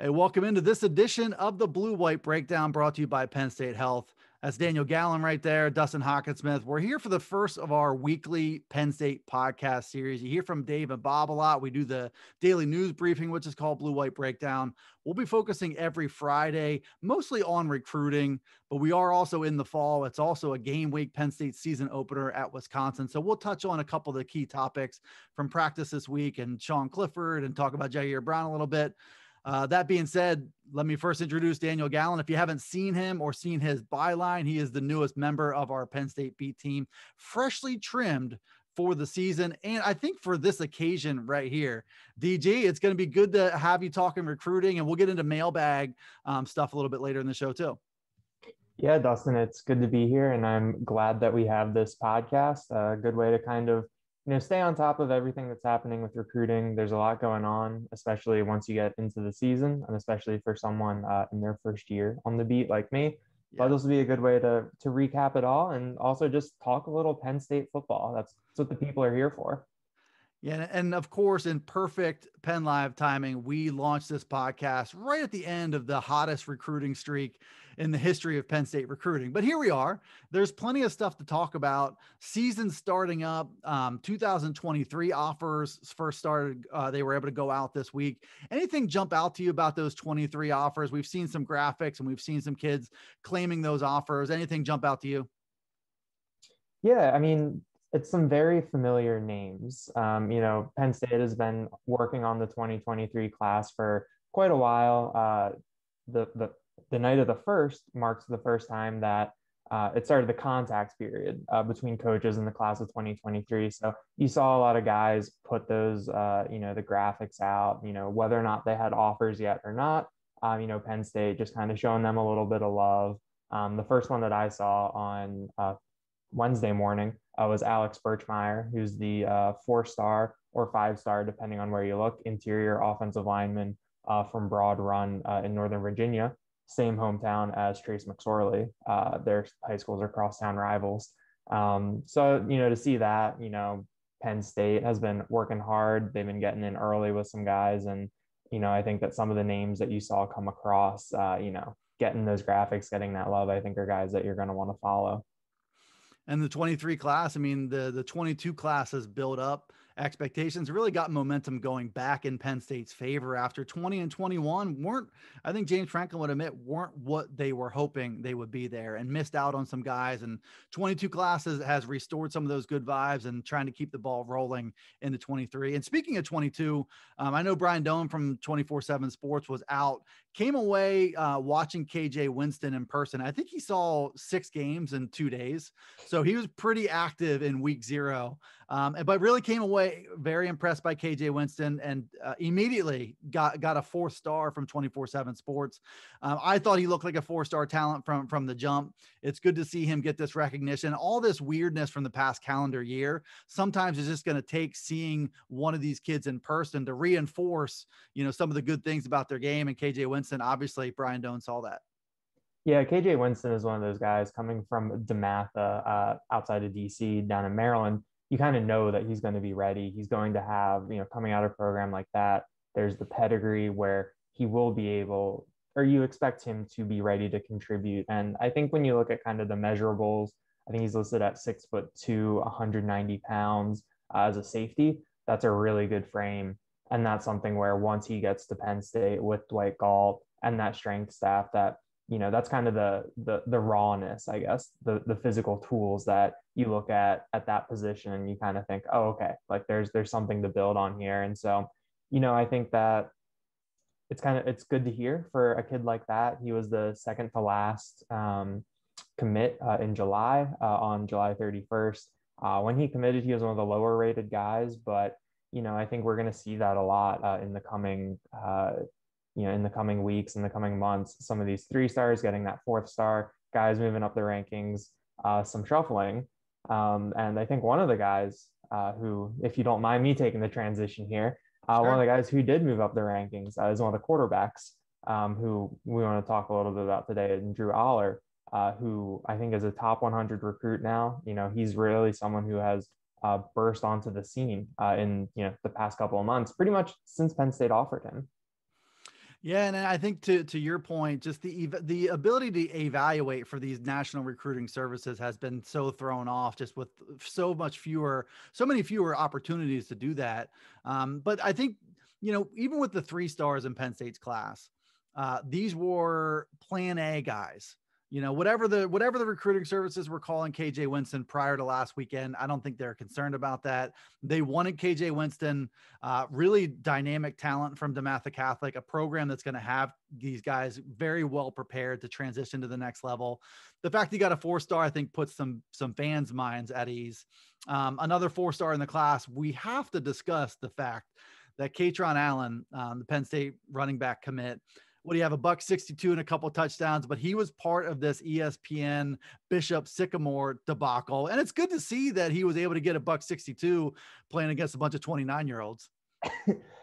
Hey, welcome into this edition of the Blue White Breakdown, brought to you by Penn State Health. That's Daniel Gallen right there, Dustin Hockensmith. We're here for the first of our weekly Penn State podcast series. You hear from Dave and Bob a lot. We do the daily news briefing, which is called Blue White Breakdown. We'll be focusing every Friday, mostly on recruiting, but we are also in the fall. It's also a game week, Penn State season opener at Wisconsin. So we'll touch on a couple of the key topics from practice this week and Sean Clifford and talk about Jair Brown a little bit. That being said, let me first introduce Daniel Gallen. If you haven't seen him or seen his byline, he is the newest member of our Penn State beat team, freshly trimmed for the season. And I think for this occasion right here, DG, it's going to be good to have you talking recruiting, and we'll get into mailbag stuff a little bit later in the show too. Yeah, Dustin, it's good to be here, and I'm glad that we have this podcast. A good way to kind of stay on top of everything that's happening with recruiting. There's a lot going on, especially once you get into the season, and especially for someone in their first year on the beat like me. But this will be a good way to recap it all, and also just talk a little Penn State football. That's what the people are here for. Yeah, and of course, in perfect Penn Live timing, we launched this podcast right at the end of the hottest recruiting streak in the history of Penn State recruiting. But here we are. There's plenty of stuff to talk about. Season starting up. 2023 offers first started. They were able to go out this week. Anything jump out to you about those 23 offers? We've seen some graphics and we've seen some kids claiming those offers. Anything jump out to you? Yeah, I mean, it's some very familiar names. Penn State has been working on the 2023 class for quite a while. The night of the first marks the first time that it started the contact period between coaches in the class of 2023. So you saw a lot of guys put those, the graphics out, whether or not they had offers yet or not. Penn State just kind of showing them a little bit of love. The first one that I saw on Wednesday morning was Alex Birchmeyer, who's the 4-star or 5-star, depending on where you look, interior offensive lineman from Broad Run in Northern Virginia, same hometown as Trace McSorley. Their high schools are crosstown rivals. So, to see that, Penn State has been working hard. They've been getting in early with some guys. And, I think that some of the names that you saw come across, getting those graphics, getting that love, I think are guys that you're going to want to follow. And the 23 class, I mean, the 22 class has built up expectations, really got momentum going back in Penn State's favor after 20 and 21 weren't, I think James Franklin would admit, weren't what they were hoping they would be there, and missed out on some guys. And 22 classes has restored some of those good vibes and trying to keep the ball rolling into 23. And speaking of 22, I know Brian Doan from 24/7 Sports was out, came away watching KJ Winston in person. I think he saw 6 games in 2 days. So he was pretty active in week 0, but really came away very impressed by KJ Winston, and immediately got a 4-star from 24/7 Sports. I thought he looked like a 4-star talent from the jump. It's good to see him get this recognition. All this weirdness from the past calendar year, sometimes it's just going to take seeing one of these kids in person to reinforce, some of the good things about their game. And KJ Winston, obviously, Brian Doan saw that. Yeah, KJ Winston is one of those guys coming from DeMatha, outside of DC, down in Maryland. You kind of know that he's going to be ready. He's going to have, coming out of a program like that, there's the pedigree where he will be able, or you expect him to be ready to contribute. And I think when you look at kind of the measurables, I think he's listed at 6'2", 190 pounds as a safety. That's a really good frame. And that's something where once he gets to Penn State with Dwight Galt and that strength staff, that that's kind of the rawness, I guess, the physical tools that you look at that position, and you kind of think, oh, okay, like there's something to build on here. And so, I think that it's good to hear for a kid like that. He was the second to last commit in July, on July 31st. When he committed, he was one of the lower rated guys, but I think we're going to see that a lot in the coming in the coming weeks, in the coming months. Some of these 3-stars getting that 4th-star, guys moving up the rankings, some shuffling. And I think one of the guys who, if you don't mind me taking the transition here, Sure. One of the guys who did move up the rankings is one of the quarterbacks who we want to talk a little bit about today, and Drew Allar, who I think is a top 100 recruit now. He's really someone who has burst onto the scene in the past couple of months, pretty much since Penn State offered him. Yeah, and I think to your point, just the ability to evaluate for these national recruiting services has been so thrown off, just with so many fewer opportunities to do that. But I think even with the 3 stars in Penn State's class, these were Plan A guys. Whatever the recruiting services were calling KJ Winston prior to last weekend, I don't think they're concerned about that. They wanted KJ Winston, really dynamic talent from DeMatha Catholic, a program that's going to have these guys very well prepared to transition to the next level. The fact he got a 4-star, I think, puts some fans' minds at ease. Another 4-star in the class. We have to discuss the fact that Katron Allen, the Penn State running back commit, what do you have, $162 and a couple touchdowns, but he was part of this ESPN Bishop Sycamore debacle. And it's good to see that he was able to get $162 playing against a bunch of 29-year-olds.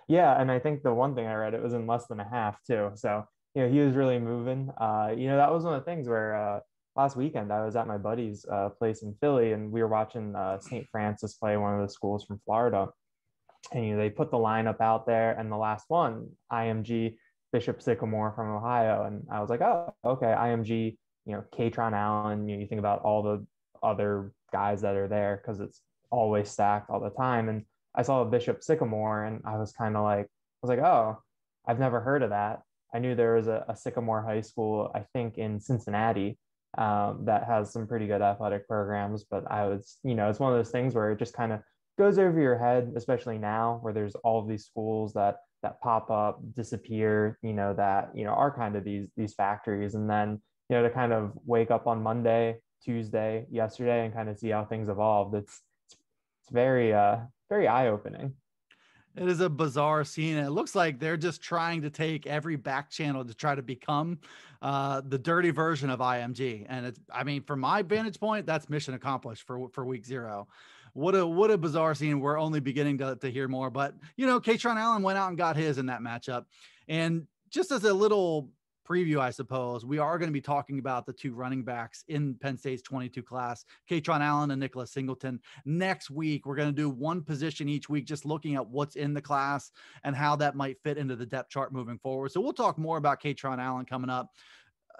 Yeah, and I think the one thing I read, it was in less than a half too. So, he was really moving. That was one of the things where last weekend I was at my buddy's place in Philly, and we were watching St. Francis play one of the schools from Florida. And they put the lineup out there, and the last one, IMG Bishop Sycamore from Ohio. And I was like, oh, okay, IMG, Katron Allen, you think about all the other guys that are there because it's always stacked all the time. And I saw a Bishop Sycamore, and I was like, oh, I've never heard of that. I knew there was a Sycamore High School, I think in Cincinnati, that has some pretty good athletic programs. But it's one of those things where it just kind of goes over your head, especially now where there's all of these schools that pop up, disappear, that are kind of these factories. And then to kind of wake up on Monday, Tuesday, yesterday, and kind of see how things evolved, it's very very eye-opening. It is a bizarre scene. And it looks like they're just trying to take every back channel to try to become the dirty version of IMG. And from my vantage point, that's mission accomplished for week 0. What a bizarre scene. We're only beginning to hear more, but Katron Allen went out and got his in that matchup. And just as a little preview, I suppose, we are going to be talking about the 2 running backs in Penn State's 22 class, Katron Allen and Nicholas Singleton. Next week, we're going to do one position each week, just looking at what's in the class and how that might fit into the depth chart moving forward. So we'll talk more about Katron Allen coming up.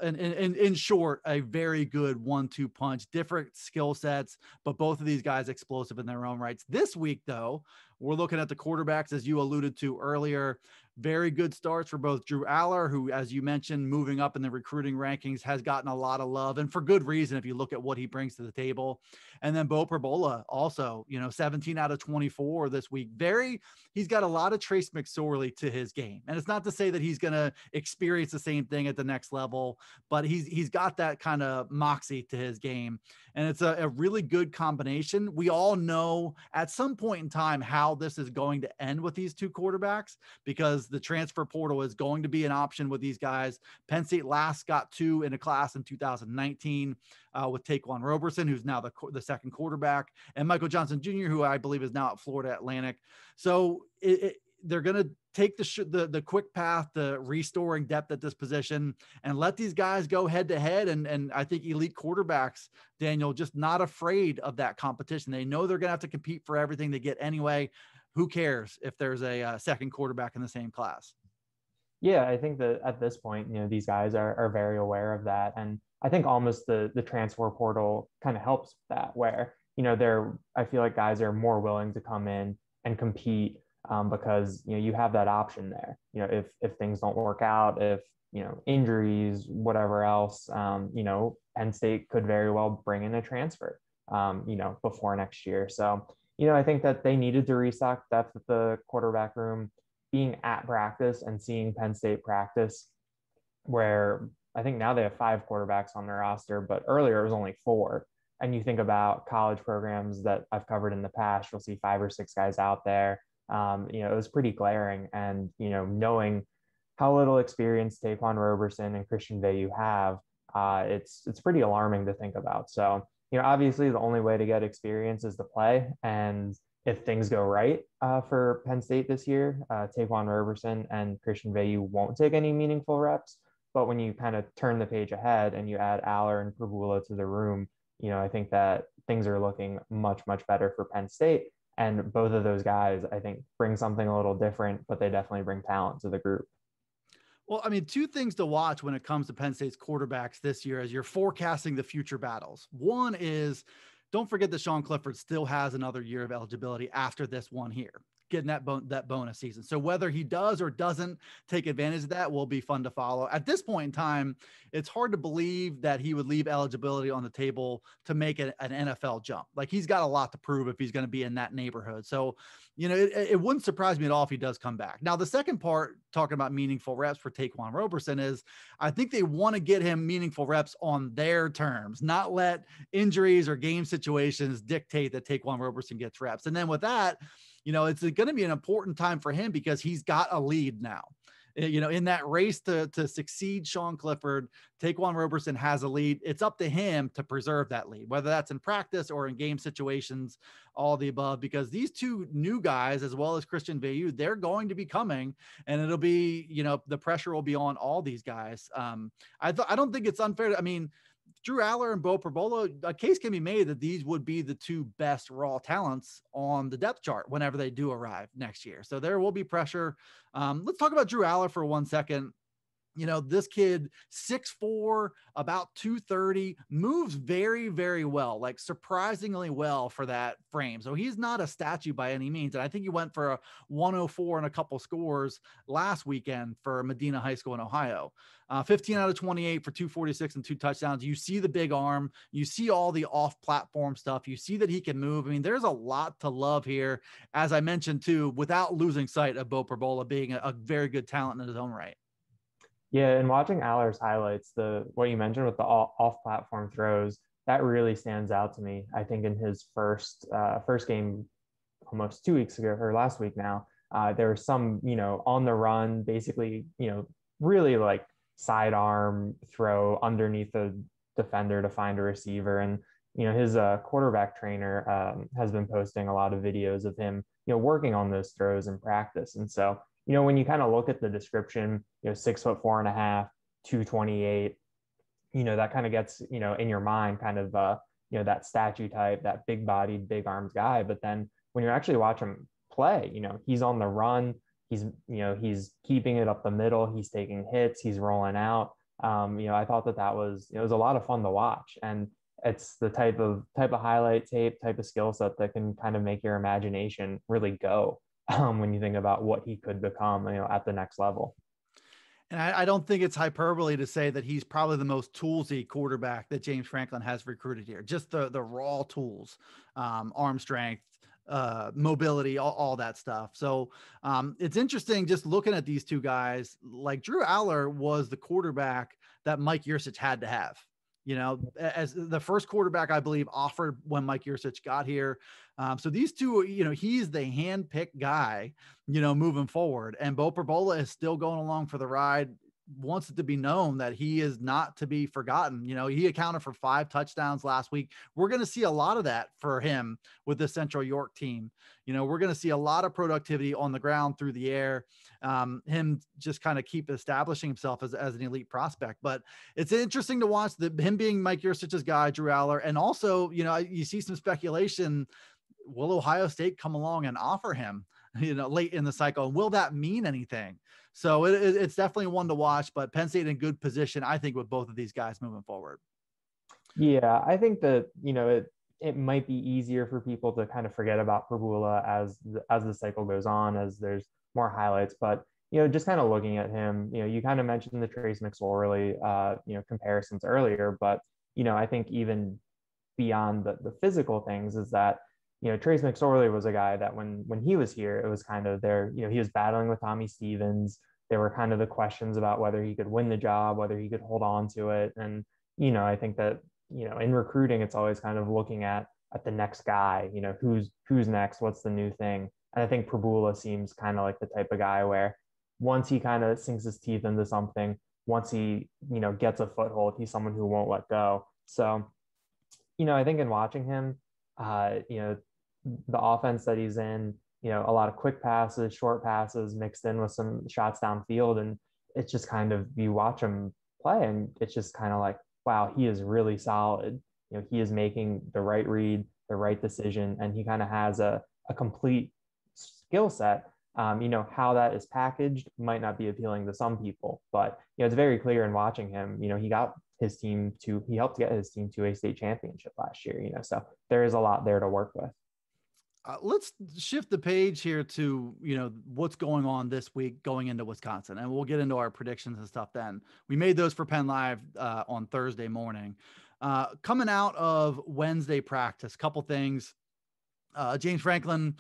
In short, a very good 1-2 punch, different skill sets, but both of these guys explosive in their own rights. This week, though, we're looking at the quarterbacks, as you alluded to earlier. Very good starts for both Drew Allar, who, as you mentioned, moving up in the recruiting rankings, has gotten a lot of love, and for good reason if you look at what he brings to the table. And then Beau Pribula, also, 17 out of 24 this week. He's got a lot of Trace McSorley to his game. And it's not to say that he's going to experience the same thing at the next level, but he's got that kind of moxie to his game. And it's a really good combination. We all know at some point in time how this is going to end with these 2 quarterbacks, because the transfer portal is going to be an option with these guys. Penn State last got 2 in a class in 2019 with Taquan Roberson, who's now the second quarterback, and Michael Johnson Jr., who I believe is now at Florida Atlantic. So they're going to take the quick path to restoring depth at this position and let these guys go head to head. And I think elite quarterbacks, Daniel, just not afraid of that competition. They know they're going to have to compete for everything they get anyway. Who cares if there's a second quarterback in the same class? Yeah, I think that at this point, these guys are very aware of that. And I think almost the transfer portal kind of helps that, where, I feel like guys are more willing to come in and compete because, you have that option there. If things don't work out, if, injuries, whatever else, Penn State could very well bring in a transfer, before next year. So, I think that they needed to restock depth at the quarterback room. Being at practice and seeing Penn State practice, where I think now they have 5 quarterbacks on their roster, but earlier it was only 4. And you think about college programs that I've covered in the past, you'll see 5 or 6 guys out there. It was pretty glaring. And, knowing how little experience Taquan Roberson and Christian Veilleux have, it's pretty alarming to think about. So, obviously the only way to get experience is to play. And if things go right for Penn State this year, Taquan Roberson and Christian Veilleux won't take any meaningful reps. But when you kind of turn the page ahead and you add Allar and Pribula to the room, I think that things are looking much, much better for Penn State. And both of those guys, I think, bring something a little different, but they definitely bring talent to the group. Well, I mean, two things to watch when it comes to Penn State's quarterbacks this year as you're forecasting the future battles. One is, don't forget that Sean Clifford still has another year of eligibility after this one here, getting that bonus season. So whether he does or doesn't take advantage of that will be fun to follow. At this point in time, it's hard to believe that he would leave eligibility on the table to make an NFL jump. Like, he's got a lot to prove if he's going to be in that neighborhood. So, it wouldn't surprise me at all if he does come back. Now, the second part, talking about meaningful reps for Taquan Roberson, is I think they want to get him meaningful reps on their terms, not let injuries or game situations dictate that Taquan Roberson gets reps. And then with that, it's going to be an important time for him because he's got a lead now. In that race to succeed Sean Clifford, Taquan Roberson has a lead. It's up to him to preserve that lead, whether that's in practice or in game situations, all the above, because these two new guys, as well as Christian Beau, they're going to be coming, and it'll be, the pressure will be on all these guys. I don't think it's unfair. I mean, Drew Allar and Beau Pribula, a case can be made that these would be the two best raw talents on the depth chart whenever they do arrive next year. So there will be pressure. Let's talk about Drew Allar for 1 second. This kid, 6'4", about 230, moves very, very well, like surprisingly well for that frame. So he's not a statue by any means. And I think he went for a 104 and a couple scores last weekend for Medina High School in Ohio. 15 out of 28 for 246 and 2 touchdowns. You see the big arm. You see all the off-platform stuff. You see that he can move. I mean, there's a lot to love here, as I mentioned, too, without losing sight of Beau Pribula being a very good talent in his own right. Yeah, and watching Allar's highlights, what you mentioned with the off-platform throws, that really stands out to me. I think in his first game, almost 2 weeks ago or last week now, there was some, on the run, basically, really like sidearm throw underneath the defender to find a receiver. And, his quarterback trainer has been posting a lot of videos of him, working on those throws in practice. And so, when you kind of look at the description, 6'4.5", 228, that kind of gets, in your mind kind of, that statue type, that big bodied, big armed guy. But then when you actually watch him play, he's on the run, he's keeping it up the middle, he's taking hits, he's rolling out. I thought that was, it was a lot of fun to watch. And it's the type of highlight tape, type of skill set that can kind of make your imagination really go. When you think about what he could become, at the next level. And I don't think it's hyperbole to say that he's probably the most toolsy quarterback that James Franklin has recruited here. Just the raw tools, arm strength, mobility, all that stuff. So it's interesting just looking at these two guys. Like, Drew Allar was the quarterback that Mike Yurcich had to have. As the first quarterback, I believe, offered when Mike Yurcich got here. So these two, he's the hand-picked guy, moving forward. And Beau Pribula is still going along for the ride, wants it to be known that he is not to be forgotten. He accounted for 5 touchdowns last week. We're going to see a lot of that for him with the Central York team. We're going to see a lot of productivity on the ground, through the air, him just kind of keep establishing himself as an elite prospect. But it's interesting to watch him being Mike Yurcich's guy, Drew Allar. And also, you see some speculation, will Ohio State come along and offer him, late in the cycle? And will that mean anything? So it's definitely one to watch, but Penn State in good position, I think, with both of these guys moving forward. Yeah, I think that, it might be easier for people to kind of forget about Pribula as the cycle goes on, as there's more highlights. But, just kind of looking at him, you kind of mentioned the Trace McSorley, comparisons earlier, but, I think even beyond the physical things is that, Trace McSorley was a guy that when he was here, it was kind of there, he was battling with Tommy Stevens. There were kind of the questions about whether he could win the job, whether he could hold on to it. And, I think that, in recruiting, it's always kind of looking at the next guy, who's next, what's the new thing. And I think Pribula seems kind of like the type of guy where once he kind of sinks his teeth into something, once he, gets a foothold, he's someone who won't let go. So, I think in watching him, the offense that he's in, a lot of quick passes, short passes mixed in with some shots downfield. And it's just kind of, you watch him play and it's just kind of like, wow, he is really solid. He is making the right read, the right decision, and he kind of has a complete skill set How that is packaged might not be appealing to some people, but it's very clear in watching him. He helped get his team to a state championship last year. So there is a lot there to work with. Let's shift the page here to, what's going on this week going into Wisconsin, and we'll get into our predictions and stuff then. We made those for Penn Live on Thursday morning. Coming out of Wednesday practice, couple things. James Franklin,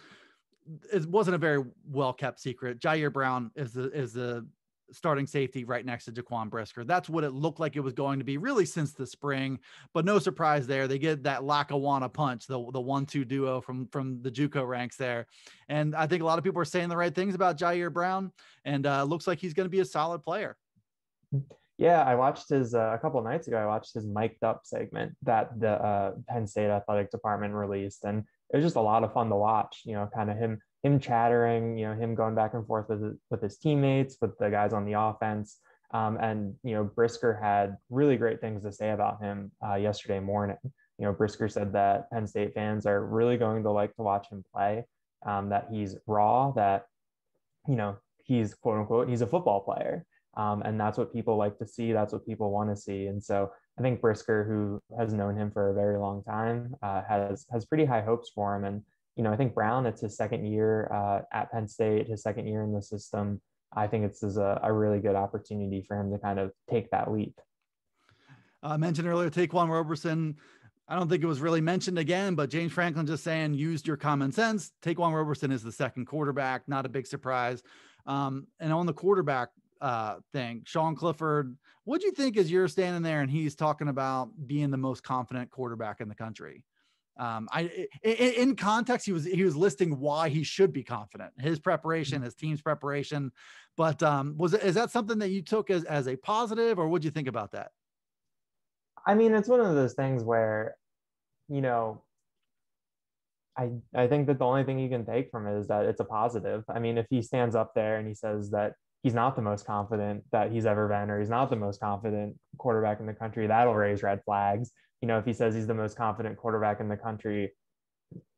it wasn't a very well-kept secret. Jair Brown is the starting safety right next to Jaquan Brisker. That's what it looked like it was going to be really since the spring, but no surprise there. They get that Lackawanna punch, the 1-2 duo from the JUCO ranks there. And I think a lot of people are saying the right things about Jair Brown, and looks like he's going to be a solid player. Yeah, I watched his a couple of nights ago. I watched his mic'd up segment that the Penn State athletic department released, and it was just a lot of fun to watch. Kind of him chattering, him going back and forth with his teammates, with the guys on the offense. And Brisker had really great things to say about him yesterday morning. Brisker said that Penn State fans are really going to like to watch him play. That he's raw, that he's quote unquote he's a football player. And that's what people like to see. That's what people want to see. And so I think Brisker, who has known him for a very long time, has pretty high hopes for him. And, I think Brown, it's his second year at Penn State, his second year in the system. I think it's a really good opportunity for him to kind of take that leap. I mentioned earlier, Taquan Roberson. I don't think it was really mentioned again, but James Franklin just saying, used your common sense. Taquan Roberson is the second quarterback, not a big surprise. And on the quarterback thing, Sean Clifford, what do you think as you're standing there and he's talking about being the most confident quarterback in the country? In context, he was listing why he should be confident, his preparation, his team's preparation. But is that something that you took as a positive, or what'd you think about that? I mean, it's one of those things where, I think that the only thing you can take from it is that it's a positive. I mean, if he stands up there and he says that he's not the most confident that he's ever been, or he's not the most confident quarterback in the country, that'll raise red flags. If he says he's the most confident quarterback in the country,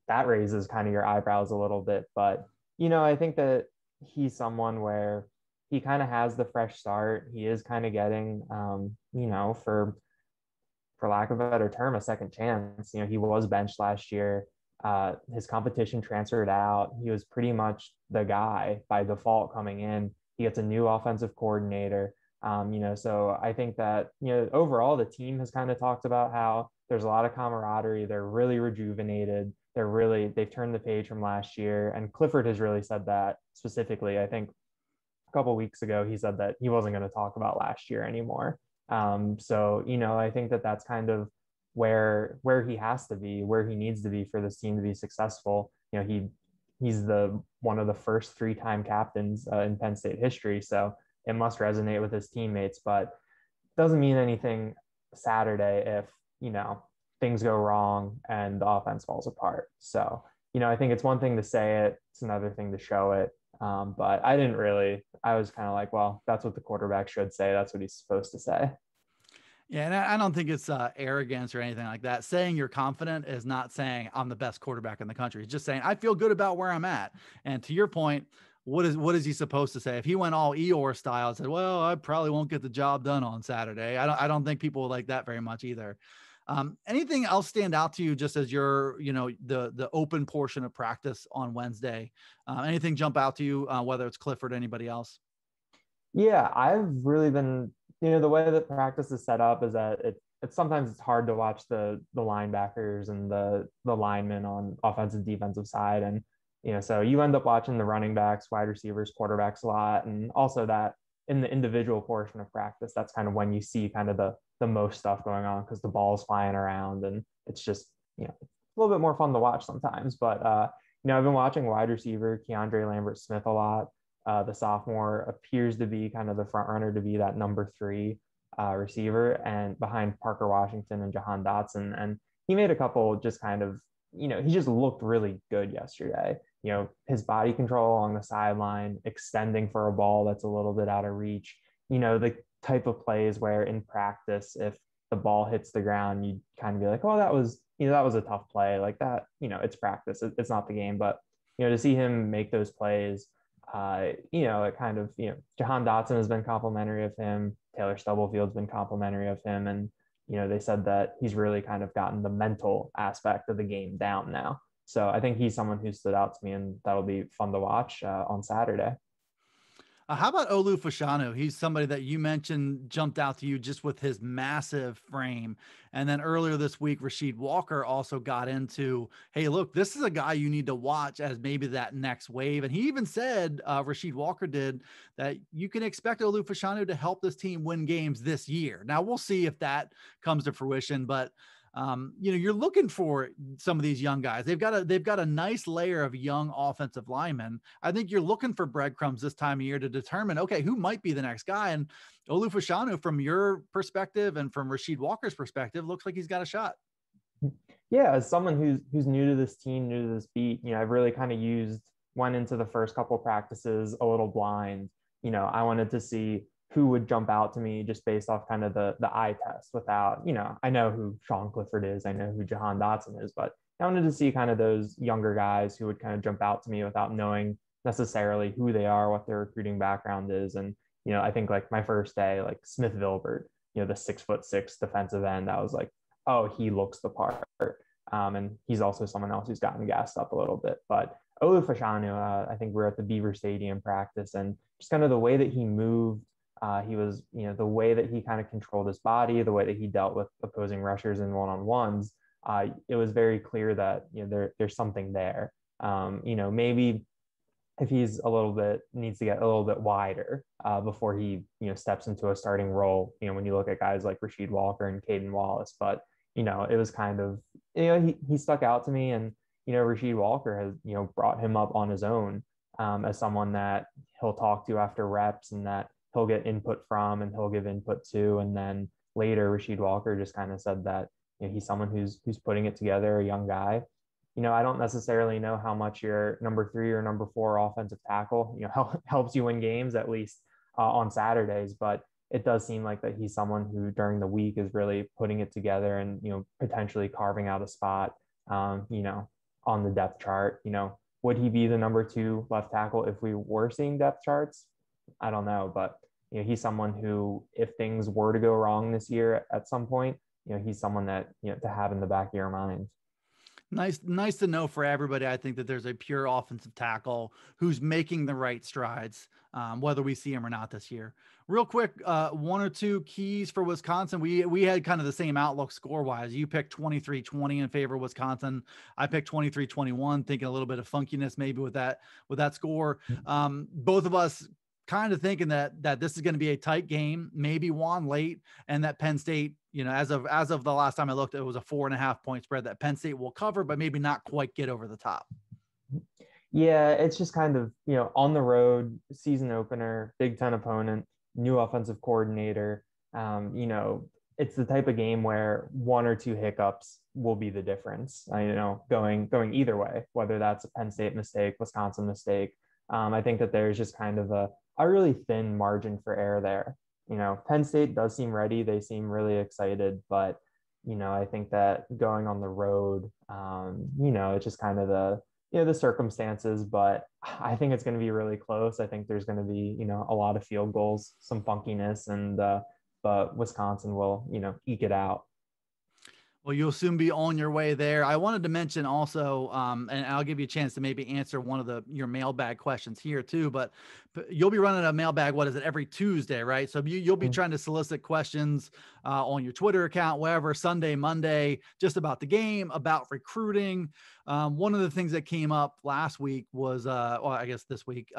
that raises kind of your eyebrows a little bit. But, I think that he's someone where he kind of has the fresh start. He is kind of getting, for lack of a better term, a second chance. He was benched last year. His competition transferred out. He was pretty much the guy by default coming in. He gets a new offensive coordinator. So I think that, overall the team has kind of talked about how there's a lot of camaraderie. They're really rejuvenated. They've turned the page from last year. And Clifford has really said that specifically. I think a couple of weeks ago, he said that he wasn't going to talk about last year anymore. So, I think that that's kind of where he has to be, where he needs to be for this team to be successful. He's one of the first 3-time captains in Penn State history. So it must resonate with his teammates, but doesn't mean anything Saturday if, things go wrong and the offense falls apart. So, I think it's one thing to say it, it's another thing to show it. But I was kind of like, well, that's what the quarterback should say. That's what he's supposed to say. Yeah, and I don't think it's arrogance or anything like that. Saying you're confident is not saying I'm the best quarterback in the country. It's just saying I feel good about where I'm at. And to your point, what is he supposed to say? If he went all Eeyore style and said, well, I probably won't get the job done on Saturday, I don't think people would like that very much either. Anything else stand out to you just as you're, the open portion of practice on Wednesday? Anything jump out to you, whether it's Clifford or anybody else? Yeah, I've really been, the way that practice is set up is that it's sometimes it's hard to watch the linebackers and the linemen on offensive defensive side. And, so you end up watching the running backs, wide receivers, quarterbacks a lot. And also that in the individual portion of practice, that's kind of when you see kind of the most stuff going on because the ball's flying around and it's just, a little bit more fun to watch sometimes. But, I've been watching wide receiver Keandre Lambert-Smith a lot. The sophomore appears to be kind of the front runner to be that number 3 receiver, and behind Parker Washington and Jahan Dotson. And he made a couple just kind of, he just looked really good yesterday. His body control along the sideline, extending for a ball that's a little bit out of reach, the type of plays where in practice, if the ball hits the ground, you kind of be like, oh, that was a tough play like that. It's practice. It's not the game, but, to see him make those plays, It kind of, Jahan Dotson has been complimentary of him. Taylor Stubblefield's been complimentary of him. And, they said that he's really kind of gotten the mental aspect of the game down now. So I think he's someone who stood out to me, and that'll be fun to watch on Saturday. How about Olu Fashanu? He's somebody that you mentioned jumped out to you just with his massive frame. And then earlier this week, Rasheed Walker also got into, hey, look, this is a guy you need to watch as maybe that next wave. And he even said, Rasheed Walker did, that you can expect Olu Fashanu to help this team win games this year. Now we'll see if that comes to fruition, but you're looking for some of these young guys. They've got a nice layer of young offensive linemen. I think you're looking for breadcrumbs this time of year to determine, okay, who might be the next guy. And Olu Fashanu, from your perspective and from Rasheed Walker's perspective, looks like he's got a shot. Yeah, as someone who's new to this team, new to this beat, I've really kind of went into the first couple of practices a little blind. I wanted to see who would jump out to me just based off kind of the eye test without, I know who Sean Clifford is, I know who Jahan Dotson is, but I wanted to see kind of those younger guys who would kind of jump out to me without knowing necessarily who they are, what their recruiting background is. And, I think like my first day, like Smith Vilbert, the 6'6" defensive end, I was like, oh, he looks the part. And he's also someone else who's gotten gassed up a little bit. But Olu Fashanu, I think we're at the Beaver Stadium practice, and just kind of the way that he moved, he was, the way that he kind of controlled his body, the way that he dealt with opposing rushers in one-on-ones, it was very clear that, there's something there. Maybe if he's needs to get a little bit wider before he, steps into a starting role, when you look at guys like Rasheed Walker and Caden Wallace. But, it was kind of, he stuck out to me. And, Rasheed Walker has, brought him up on his own as someone that he'll talk to after reps and that he'll get input from and he'll give input to. And then later, Rasheed Walker just kind of said that, he's someone who's putting it together, a young guy. I don't necessarily know how much your number 3 or number 4 offensive tackle, helps you win games, at least on Saturdays. But it does seem like that he's someone who during the week is really putting it together and, potentially carving out a spot, on the depth chart. Would he be the number 2 left tackle if we were seeing depth charts? I don't know, but he's someone who, if things were to go wrong this year at some point, he's someone that, to have in the back of your mind. Nice to know for everybody. I think that there's a pure offensive tackle who's making the right strides, whether we see him or not this year. Real quick, 1 or 2 keys for Wisconsin. We had kind of the same outlook score wise. You picked 23-20 in favor of Wisconsin. I picked 23-21, thinking a little bit of funkiness maybe with that score. Both of us kind of thinking that this is going to be a tight game, maybe won late, and that Penn State, as of the last time I looked, it was a 4.5 point spread that Penn State will cover, but maybe not quite get over the top. Yeah, it's just kind of, on the road, season opener, Big Ten opponent, new offensive coordinator. It's the type of game where 1 or 2 hiccups will be the difference. Going either way, whether that's a Penn State mistake, Wisconsin mistake. I think that there's just kind of a really thin margin for error there. Penn State does seem ready. They seem really excited, but, I think that going on the road, it's just kind of the circumstances, but I think it's going to be really close. I think there's going to be, a lot of field goals, some funkiness, and, but Wisconsin will, eke it out. Well, you'll soon be on your way there. I wanted to mention also, and I'll give you a chance to maybe answer one of your mailbag questions here too, but you'll be running a mailbag, what is it, every Tuesday, right? So you'll be trying to solicit questions on your Twitter account, wherever, Sunday, Monday, just about the game, about recruiting. One of the things that came up last week was, I guess this week,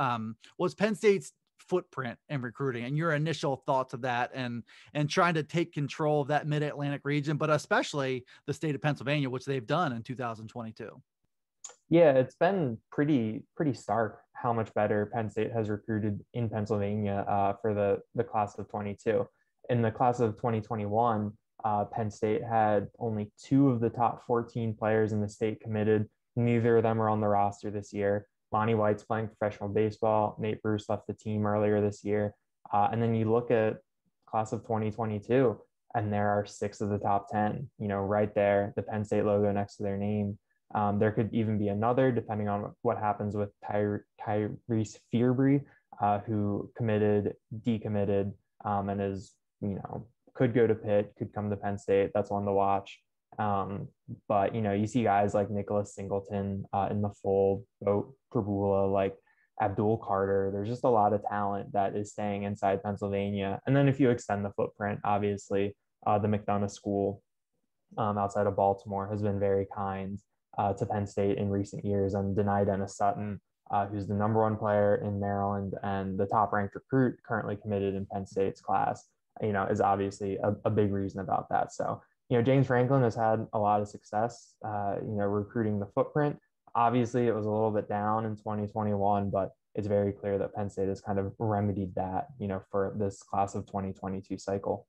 was Penn State's footprint and recruiting and your initial thoughts of that and trying to take control of that mid-Atlantic region, but especially the state of Pennsylvania, which they've done in 2022. Yeah, it's been pretty stark how much better Penn State has recruited in Pennsylvania for the class of 22. In the class of 2021, Penn State had only 2 of the top 14 players in the state committed. Neither of them are on the roster this year. Lonnie White's playing professional baseball. Nate Bruce left the team earlier this year. And then you look at class of 2022, and there are 6 of the top 10, right there, the Penn State logo next to their name. There could even be another, depending on what happens with Tyrese Fearbry, who decommitted, and is, could go to Pitt, could come to Penn State. That's one to watch. But, you see guys like Nicholas Singleton in the fold, Beau, Pribula, like Abdul Carter. There's just a lot of talent that is staying inside Pennsylvania. And then if you extend the footprint, obviously, the McDonough School outside of Baltimore has been very kind to Penn State in recent years. And Denai Dennis Sutton, who's the #1 player in Maryland and the top ranked recruit currently committed in Penn State's class, is obviously a big reason about that. So, James Franklin has had a lot of success, recruiting the footprint. Obviously, it was a little bit down in 2021, but it's very clear that Penn State has kind of remedied that, for this class of 2022 cycle.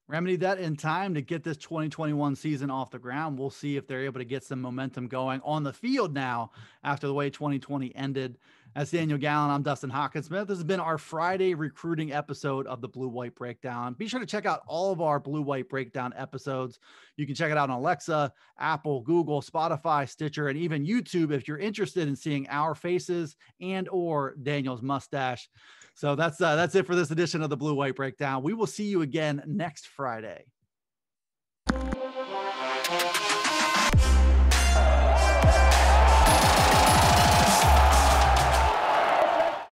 Remedy that in time to get this 2021 season off the ground. We'll see if they're able to get some momentum going on the field now after the way 2020 ended. That's Daniel Gallen. I'm Dustin Hockensmith. This has been our Friday recruiting episode of the Blue White Breakdown. Be sure to check out all of our Blue White Breakdown episodes. You can check it out on Alexa, Apple, Google, Spotify, Stitcher, and even YouTube if you're interested in seeing our faces and or Daniel's mustache. So that's it for this edition of the Blue White Breakdown. We will see you again next Friday.